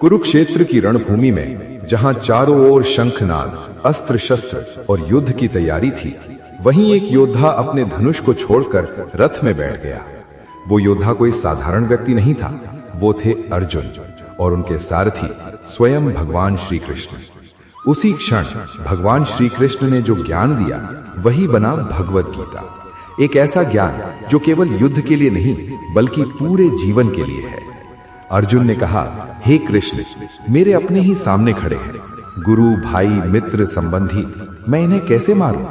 कुरुक्षेत्र की रणभूमि में जहां चारों ओर शंखनाद, अस्त्र शस्त्र और युद्ध की तैयारी थी, वहीं एक योद्धा अपने धनुष को छोड़कर रथ में बैठ गया। वो योद्धा कोई साधारण व्यक्ति नहीं था, वो थे अर्जुन और उनके सारथी स्वयं भगवान श्री कृष्ण। उसी क्षण भगवान श्री कृष्ण ने जो ज्ञान दिया वही बना भगवद गीता। एक ऐसा ज्ञान जो केवल युद्ध के लिए नहीं बल्कि पूरे जीवन के लिए है। अर्जुन ने कहा, हे कृष्ण, मेरे अपने ही सामने खड़े हैं, गुरु, भाई, मित्र, संबंधी, मैं इन्हें कैसे मारूं?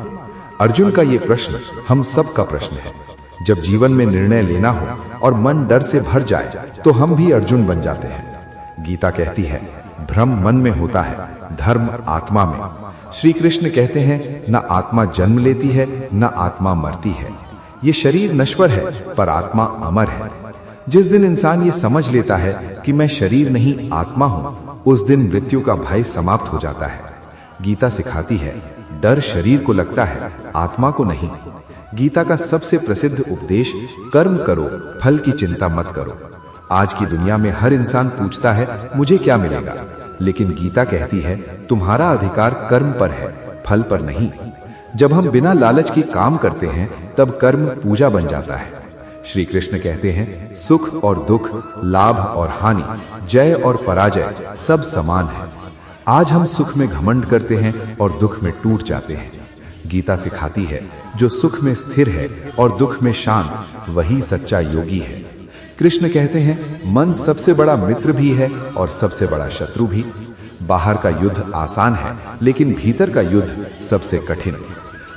अर्जुन का ये प्रश्न हम सब का प्रश्न है। जब जीवन में निर्णय लेना हो और मन डर से भर जाए तो हम भी अर्जुन बन जाते हैं। गीता कहती है, भ्रम मन में होता है, धर्म आत्मा में। श्री कृष्ण कहते हैं, न आत्मा जन्म लेती है न आत्मा मरती है। ये शरीर नश्वर है पर आत्मा अमर है। जिस दिन इंसान ये समझ लेता है कि मैं शरीर नहीं आत्मा हूं, उस दिन मृत्यु का भय समाप्त हो जाता है। गीता सिखाती है, डर शरीर को लगता है, आत्मा को नहीं। गीता का सबसे प्रसिद्ध उपदेश, कर्म करो, फल की चिंता मत करो। आज की दुनिया में हर इंसान पूछता है, मुझे क्या मिलेगा? लेकिन गीता कहती है, तुम्हारा अधिकार कर्म पर है, फल पर नहीं। जब हम बिना लालच के काम करते हैं तब कर्म पूजा बन जाता है। श्री कृष्ण कहते हैं, सुख और दुख, लाभ और हानि, जय और पराजय सब समान है। आज हम सुख में घमंड करते हैं और दुख में टूट जाते हैं। गीता सिखाती है, जो सुख में स्थिर है और दुख में शांत, वही सच्चा योगी है। कृष्ण कहते हैं, मन सबसे बड़ा मित्र भी है और सबसे बड़ा शत्रु भी। बाहर का युद्ध आसान है लेकिन भीतर का युद्ध सबसे कठिन।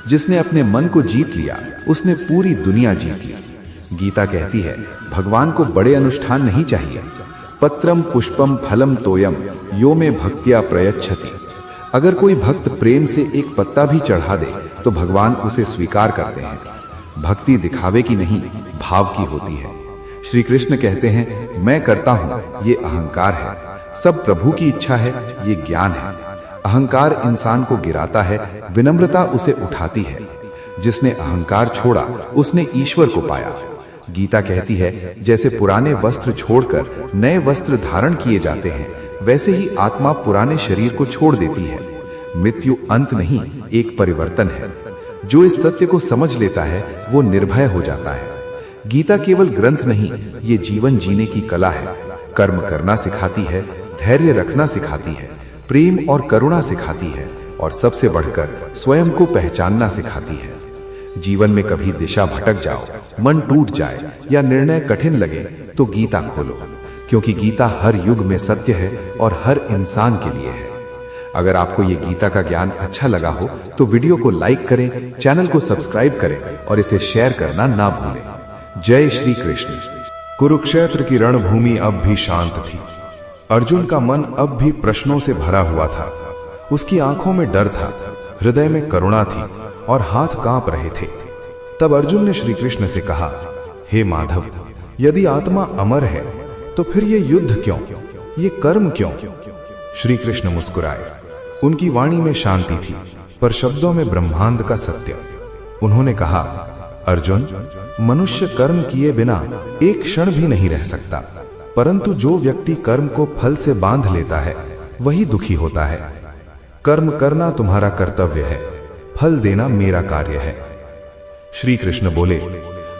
जिसने अपने मन को जीत लिया उसने पूरी दुनिया जीत ली। गीता कहती है, भगवान को बड़े अनुष्ठान नहीं चाहिए। पत्रम पुष्पम फलम तोयम यो में भक्त्या प्रयच्छति। अगर कोई भक्त प्रेम से एक पत्ता भी चढ़ा दे तो भगवान उसे स्वीकार करते हैं। भक्ति दिखावे की नहीं, भाव की होती है। श्री कृष्ण कहते हैं, मैं करता हूं, ये अहंकार है। सब प्रभु की इच्छा है, ये ज्ञान है। अहंकार इंसान को गिराता है, विनम्रता उसे उठाती है। जिसने अहंकार छोड़ा उसने ईश्वर को पाया। गीता कहती है, जैसे पुराने वस्त्र छोड़कर नए वस्त्र धारण किए जाते हैं, वैसे ही आत्मा पुराने शरीर को छोड़ देती है। मृत्यु अंत नहीं, एक परिवर्तन है। जो इस सत्य को समझ लेता है वो निर्भय हो जाता है। गीता केवल ग्रंथ नहीं, ये जीवन जीने की कला है। कर्म करना सिखाती है, धैर्य रखना सिखाती है, प्रेम और करुणा सिखाती है और सबसे बढ़कर स्वयं को पहचानना सिखाती है। जीवन में कभी दिशा भटक जाओ, मन टूट जाए या निर्णय कठिन लगे तो गीता खोलो, क्योंकि गीता हर युग में सत्य है और हर इंसान के लिए है। अगर आपको ये गीता का ज्ञान अच्छा लगा हो तो वीडियो को लाइक करें, चैनल को सब्सक्राइब करें और इसे शेयर करना ना भूलें। जय श्री कृष्ण। कुरुक्षेत्र की रणभूमि अब भी शांत थी। अर्जुन का मन अब भी प्रश्नों से भरा हुआ था। उसकी आंखों में डर था, हृदय में करुणा थी और हाथ कांप रहे थे। तब अर्जुन ने श्री कृष्ण से कहा, हे माधव, यदि आत्मा अमर है तो फिर ये युद्ध क्यों, ये कर्म क्यों? श्री कृष्ण मुस्कुराए। उनकी वाणी में शांति थी पर शब्दों में ब्रह्मांड का सत्य। उन्होंने कहा, अर्जुन, मनुष्य कर्म किए बिना एक क्षण भी नहीं रह सकता, परंतु जो व्यक्ति कर्म को फल से बांध लेता है वही दुखी होता है। कर्म करना तुम्हारा कर्तव्य है, फल देना मेरा कार्य है। श्री कृष्ण बोले,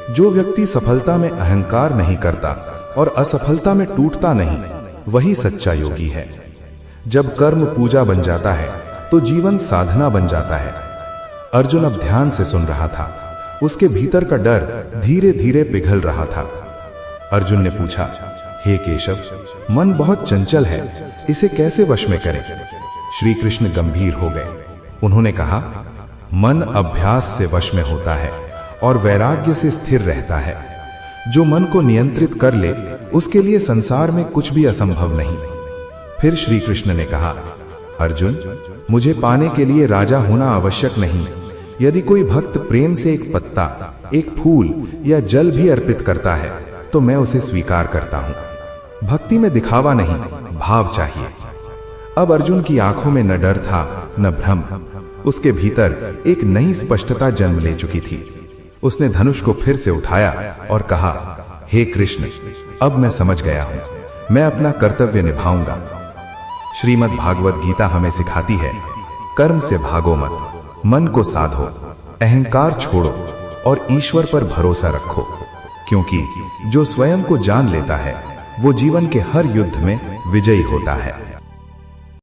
जो व्यक्ति सफलता में अहंकार नहीं करता और असफलता में टूटता नहीं, वही सच्चा योगी है। जब कर्म पूजा बन जाता है तो जीवन साधना बन जाता है। अर्जुन अब ध्यान से सुन रहा था। उसके भीतर का डर धीरे धीरे पिघल रहा था। अर्जुन ने पूछा, हे केशव, मन बहुत चंचल है, इसे कैसे वश में करें? श्री कृष्ण गंभीर हो गए। उन्होंने कहा, मन अभ्यास से वश में होता है और वैराग्य से स्थिर रहता है। जो मन को नियंत्रित कर ले उसके लिए संसार में कुछ भी असंभव नहीं। फिर श्री कृष्ण ने कहा, अर्जुन, मुझे पाने के लिए राजा होना आवश्यक नहीं। यदि कोई भक्त प्रेम से एक पत्ता, एक फूल या जल भी अर्पित करता है तो मैं उसे स्वीकार करता हूं। भक्ति में दिखावा नहीं, भाव चाहिए। अब अर्जुन की आंखों में न डर था न भ्रम। उसके भीतर एक नई स्पष्टता जन्म ले चुकी थी। उसने धनुष को फिर से उठाया और कहा, हे कृष्ण, अब मैं समझ गया हूं, मैं अपना कर्तव्य निभाऊंगा। श्रीमद् भागवत गीता हमें सिखाती है, कर्म से भागो मत, मन को साधो, अहंकार छोड़ो और ईश्वर पर भरोसा रखो, क्योंकि जो स्वयं को जान लेता है वो जीवन के हर युद्ध में विजयी होता है।